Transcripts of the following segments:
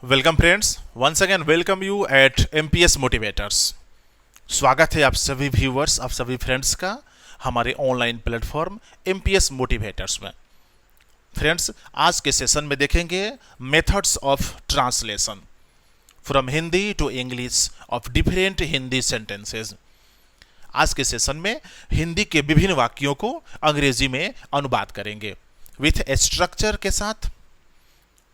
Welcome friends, once again welcome you at MPS motivators. स्वागत है आप सभी व्यूअर्स, आप सभी फ्रेंड्स का हमारे ऑनलाइन प्लेटफॉर्म एमपीएस मोटिवेटर्स में। फ्रेंड्स, आज के सेशन में देखेंगे methods of translation from Hindi to English of different Hindi sentences. आज के सेशन में हिंदी के विभिन्न वाक्यों को अंग्रेजी में अनुवाद करेंगे विथ स्ट्रक्चर के साथ।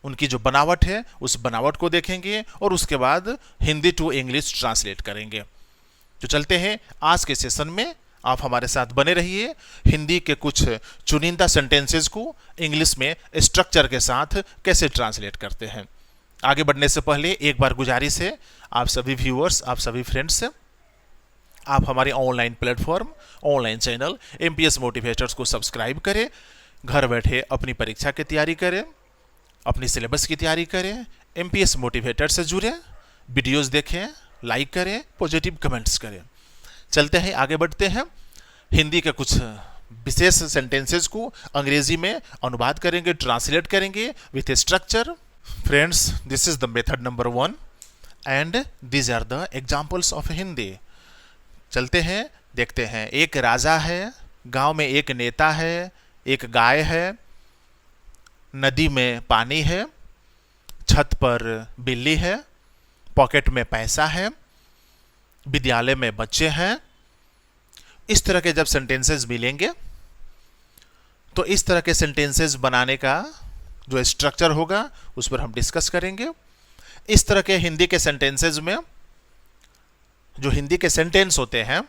उनकी जो बनावट है उस बनावट को देखेंगे और उसके बाद हिंदी टू इंग्लिश ट्रांसलेट करेंगे। तो चलते हैं आज के सेशन में, आप हमारे साथ बने रहिए। हिंदी के कुछ चुनिंदा सेंटेंसेस को इंग्लिश में स्ट्रक्चर के साथ कैसे ट्रांसलेट करते हैं। आगे बढ़ने से पहले एक बार गुजारिश है आप सभी व्यूअर्स, आप सभी फ्रेंड्स से, आप हमारे online platform, online channel MPS motivators को सब्सक्राइब करें। घर बैठे अपनी परीक्षा की तैयारी करें, अपनी सिलेबस की तैयारी करें, एमपीएस मोटिवेटर से जुड़ें, वीडियोस देखें, लाइक करें, पॉजिटिव कमेंट्स करें। चलते हैं, आगे बढ़ते हैं। हिंदी के कुछ विशेष सेंटेंसेस को अंग्रेजी में अनुवाद करेंगे, ट्रांसलेट करेंगे with structure. Friends, this is the method number 1 and these are the examples of Hindi. चलते हैं, देखते हैं। एक राजा है, गांव में एक नेता है, एक गाय है, नदी में पानी है, छत पर बिल्ली है, पॉकेट में पैसा है, विद्यालय में बच्चे हैं। इस तरह के जब सेंटेंसेस मिलेंगे तो इस तरह के सेंटेंसेस बनाने का जो स्ट्रक्चर होगा उस पर हम डिस्कस करेंगे। इस तरह के हिंदी के सेंटेंसेस में जो हिंदी के सेंटेंस होते हैं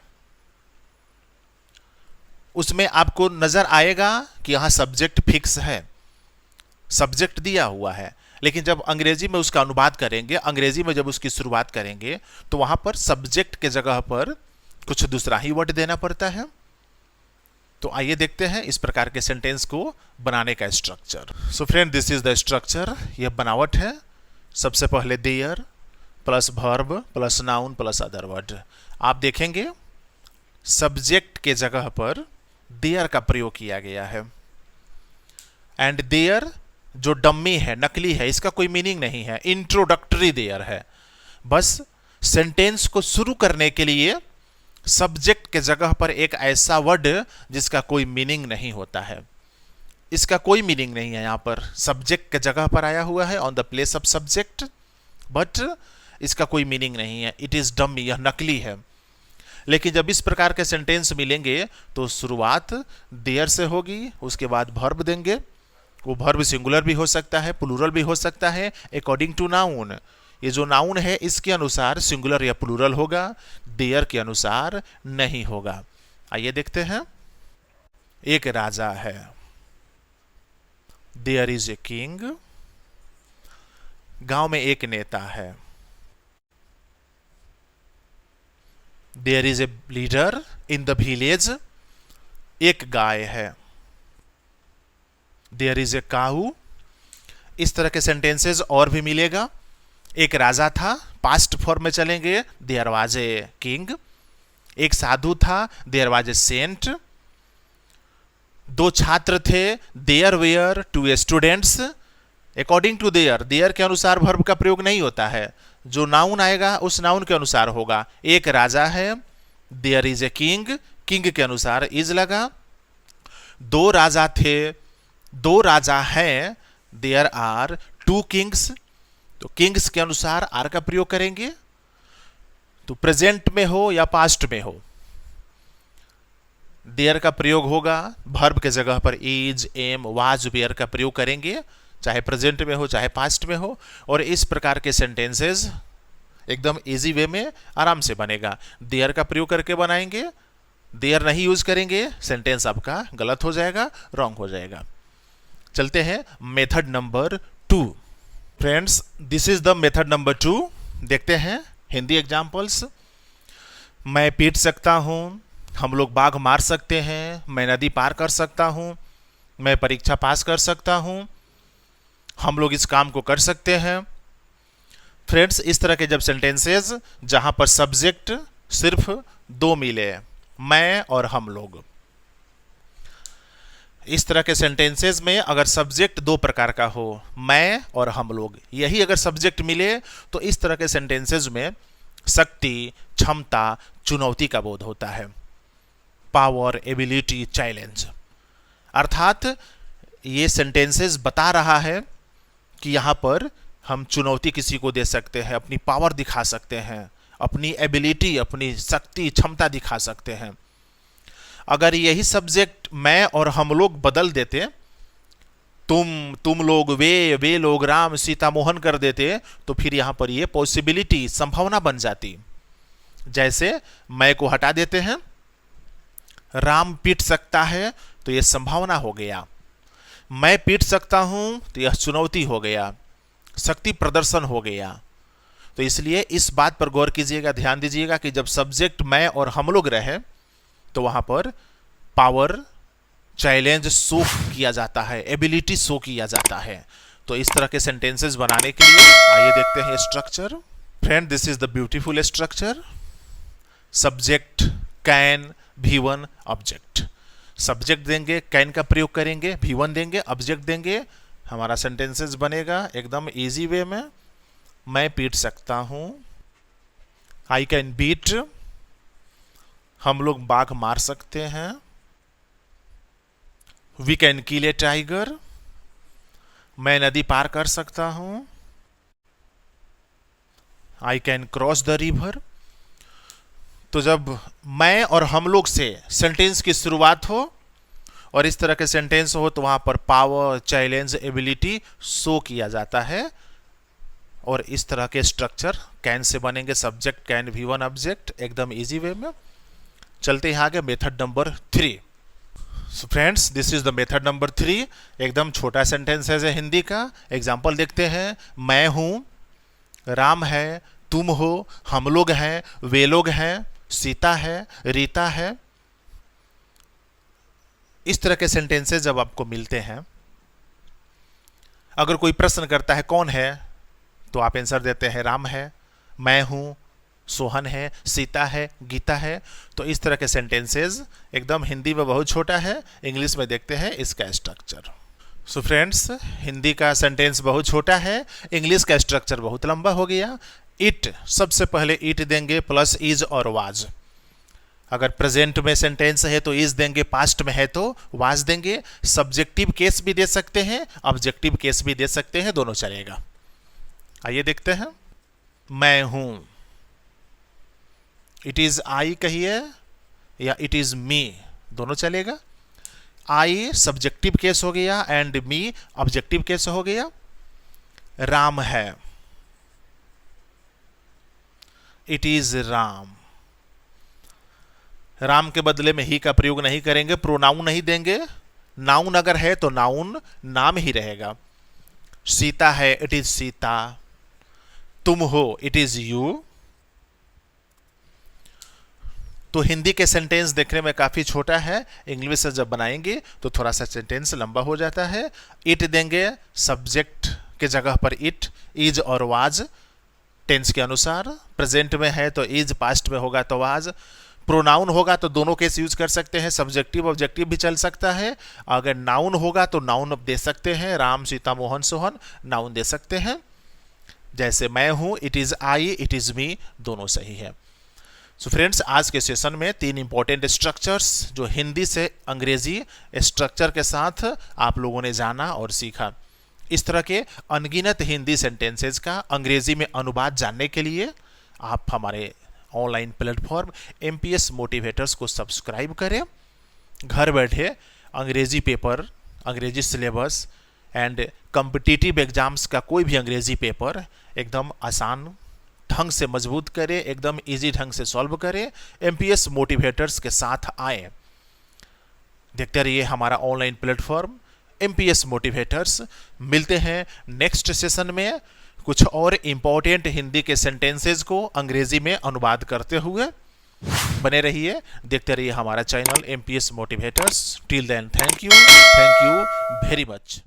उसमें आपको नजर आएगा कि यहां सब्जेक्ट फिक्स है, सब्जेक्ट दिया हुआ है, लेकिन जब अंग्रेजी में उसका अनुवाद करेंगे, अंग्रेजी में जब उसकी शुरुआत करेंगे तो वहां पर सब्जेक्ट के जगह पर कुछ दूसरा ही वर्ड देना पड़ता है। तो आइए देखते हैं इस प्रकार के सेंटेंस को बनाने का structure. So friend, this is the structure. यह बनावट है। सबसे पहले there plus verb plus noun plus other word. आप देखेंगे सब्जेक्ट के जगह पर देयर का प्रयोग किया गया है। एंड देयर जो डम्मी है, नकली है, इसका कोई मीनिंग नहीं है, इंट्रोडक्टरी देयर है। बस सेंटेंस को शुरू करने के लिए सब्जेक्ट के जगह पर एक ऐसा वर्ड जिसका कोई मीनिंग नहीं होता है। इसका कोई मीनिंग नहीं है, यहां पर सब्जेक्ट के जगह पर आया हुआ है, on the place of subject, but इसका कोई मीनिंग नहीं है। इट इज डम्मी, यह नकली है। लेकिन जब इस प्रकार के सेंटेंस मिलेंगे तो शुरुआत देयर से होगी, उसके बाद वर्ब देंगे। वो वर्ब सिंगुलर भी हो सकता है, प्लूरल भी हो सकता है, अकॉर्डिंग टू नाउन। ये जो नाउन है इसके अनुसार सिंगुलर या प्लूरल होगा, देयर के अनुसार नहीं होगा। आइए देखते हैं। एक राजा है, देयर इज ए किंग। गांव में एक नेता है, there is a leader in the village. एक गाय है, देयर इज ए काऊ। इस तरह के सेंटेंसेस और भी मिलेगा। एक राजा था, पास्ट फॉर्म में चलेंगे, देयर वाज ए किंग। एक साधु था, देयर वाज ए सेंट। दो छात्र थे, there were two students. According to there, there के अनुसार वर्ब का प्रयोग नहीं होता है, जो नाउन आएगा उस नाउन के अनुसार होगा। एक राजा है, there is a king, king के अनुसार इज लगा। दो राजा थे, दो राजा हैं, देयर आर टू किंग्स। तो किंग्स के अनुसार आर का प्रयोग करेंगे। तो प्रेजेंट में हो या पास्ट में हो, देयर का प्रयोग होगा। वर्ब के जगह पर इज, एम, वाज, वेयर का प्रयोग करेंगे, चाहे प्रेजेंट में हो चाहे पास्ट में हो। और इस प्रकार के सेंटेंसेस एकदम इजी वे में आराम से बनेगा। देयर का प्रयोग करके बनाएंगे, देयर नहीं यूज करेंगे, सेंटेंस आपका गलत हो जाएगा, रॉन्ग हो जाएगा। चलते हैं method number 2। Friends, this is the method number 2। देखते हैं हिंदी एग्जाम्पल्स। मैं पीट सकता हूं, हम लोग बाघ मार सकते हैं, मैं नदी पार कर सकता हूं, मैं परीक्षा पास कर सकता हूं, हम लोग इस काम को कर सकते हैं। फ्रेंड्स, इस तरह के जब सेंटेंसेस जहां पर सब्जेक्ट सिर्फ दो मिले, मैं और हम लोग, इस तरह के सेंटेंसेस में अगर सब्जेक्ट दो प्रकार का हो, मैं और हम लोग, यही अगर सब्जेक्ट मिले तो इस तरह के सेंटेंसेस में शक्ति, क्षमता, चुनौती का बोध होता है। Power, ability, challenge. अर्थात ये सेंटेंसेस बता रहा है कि यहाँ पर हम चुनौती किसी को दे सकते हैं, अपनी पावर दिखा सकते हैं, अपनी एबिलिटी, अपनी शक्ति, क्षमता दिखा सकते हैं। अगर यही सब्जेक्ट मैं और हम लोग बदल देते, तुम लोग, वे लोग, राम, सीता, मोहन कर देते, तो फिर यहाँ पर ये पॉसिबिलिटी, संभावना बन जाती। जैसे मैं को हटा देते हैं, राम पीट सकता है, तो ये संभावना हो गया। मैं पीट सकता हूं तो यह चुनौती हो गया, शक्ति प्रदर्शन हो गया। तो इसलिए इस बात पर गौर कीजिएगा, ध्यान दीजिएगा कि जब सब्जेक्ट मैं और हम लोग रहे तो वहां पर पावर, चैलेंज शो किया जाता है, एबिलिटी शो किया जाता है। तो इस तरह के सेंटेंसेस बनाने के लिए आइए देखते हैं structure. Friend, this is the beautiful structure. Subject, can, V1, object. Subject देंगे, कैन का प्रयोग करेंगे, V1 देंगे, ऑब्जेक्ट देंगे, हमारा सेंटेंसेस बनेगा एकदम इजी वे में। मैं पीट सकता हूं, आई कैन बीट। हम लोग बाघ मार सकते हैं, we can kill a tiger. मैं नदी पार कर सकता हूं, I can cross the river. तो जब मैं और हम लोग से सेंटेंस की शुरुआत हो और इस तरह के सेंटेंस हो तो वहां पर पावर, चैलेंज, एबिलिटी शो किया जाता है। और इस तरह के स्ट्रक्चर कैन से बनेंगे, सब्जेक्ट, कैन, V1, ऑब्जेक्ट, एकदम इजी वे में। चलते हैं आगे, method number 3। So friends, this is the method number 3। एकदम छोटा सेंटेंस है हिंदी का। एग्जाम्पल देखते हैं। मैं हूं, राम है, तुम हो, हम लोग हैं, वे लोग हैं, सीता है, रीता है। इस तरह के सेंटेंसेस जब आपको मिलते हैं, अगर कोई प्रश्न करता है कौन है, तो आप आंसर देते हैं राम है, मैं हूं, सोहन है, सीता है, गीता है। तो इस तरह के सेंटेंसेस एकदम हिंदी में बहुत छोटा है। इंग्लिश में देखते हैं इसका स्ट्रक्चर। सो फ्रेंड्स, हिंदी का सेंटेंस बहुत छोटा है, इंग्लिश का स्ट्रक्चर बहुत लंबा हो गया। इट, सबसे पहले इट देंगे प्लस इज और वाज। अगर प्रेजेंट में सेंटेंस है तो इज देंगे, पास्ट में है तो वाज देंगे। सब्जेक्टिव केस भी दे सकते हैं, ऑब्जेक्टिव केस भी दे सकते हैं, दोनों चलेगा। आइए देखते हैं। मैं हूं, इट इज आई कहिए या इट इज मी, दोनों चलेगा। आई सब्जेक्टिव केस हो गया एंड मी ऑब्जेक्टिव केस हो गया। राम है, इट इज राम। राम के बदले में ही का प्रयोग नहीं करेंगे, प्रोनाउन नहीं देंगे। नाउन अगर है तो नाउन नाम ही रहेगा। सीता है, इट इज सीता। तुम हो, इट इज यू। तो हिंदी के सेंटेंस देखने में काफी छोटा है, इंग्लिश से जब बनाएंगे तो थोड़ा सा सेंटेंस लंबा हो जाता है। इट देंगे, सब्जेक्ट के जगह पर इट, इज और वाज टेंस के अनुसार। प्रेजेंट में है तो इज, पास्ट में होगा तो वाज। प्रोनाउन होगा तो दोनों केस यूज कर सकते हैं, सब्जेक्टिव ऑब्जेक्टिव भी चल सकता है। अगर नाउन होगा तो नाउन दे सकते हैं, राम, सीता, मोहन, सोहन, नाउन दे सकते हैं। जैसे मैं हूं, it is I, it is me, दोनों सही है। सो फ्रेंड्स, आज के सेशन में 3 इंपॉर्टेंट स्ट्रक्चर्स जो हिंदी से अंग्रेजी स्ट्रक्चर के साथ आप लोगों ने जाना और सीखा। इस तरह के अनगिनत हिंदी सेंटेंसेस का अंग्रेजी में अनुवाद जानने के लिए आप हमारे ऑनलाइन प्लेटफॉर्म MPS मोटिवेटर्स को सब्सक्राइब करें। घर बैठे अंग्रेजी पेपर, अंग्रेजी सिलेबस एंड कॉम्पिटिटिव एग्जाम्स का कोई भी अंग्रेजी पेपर एकदम आसान ढंग से मजबूत करें, एकदम इजी ढंग से सॉल्व करें। MPS मोटिवेटर्स के साथ आए। देखते रहिए हमारा ऑनलाइन प्लेटफॉर्म MPS मोटिवेटर्स। मिलते हैं नेक्स्ट सेशन में कुछ और इंपॉर्टेंट हिंदी के सेंटेंसेस को अंग्रेजी में अनुवाद करते हुए। बने रहिए, देखते रहिए हमारा channel MPS motivators. Till then, thank you very much.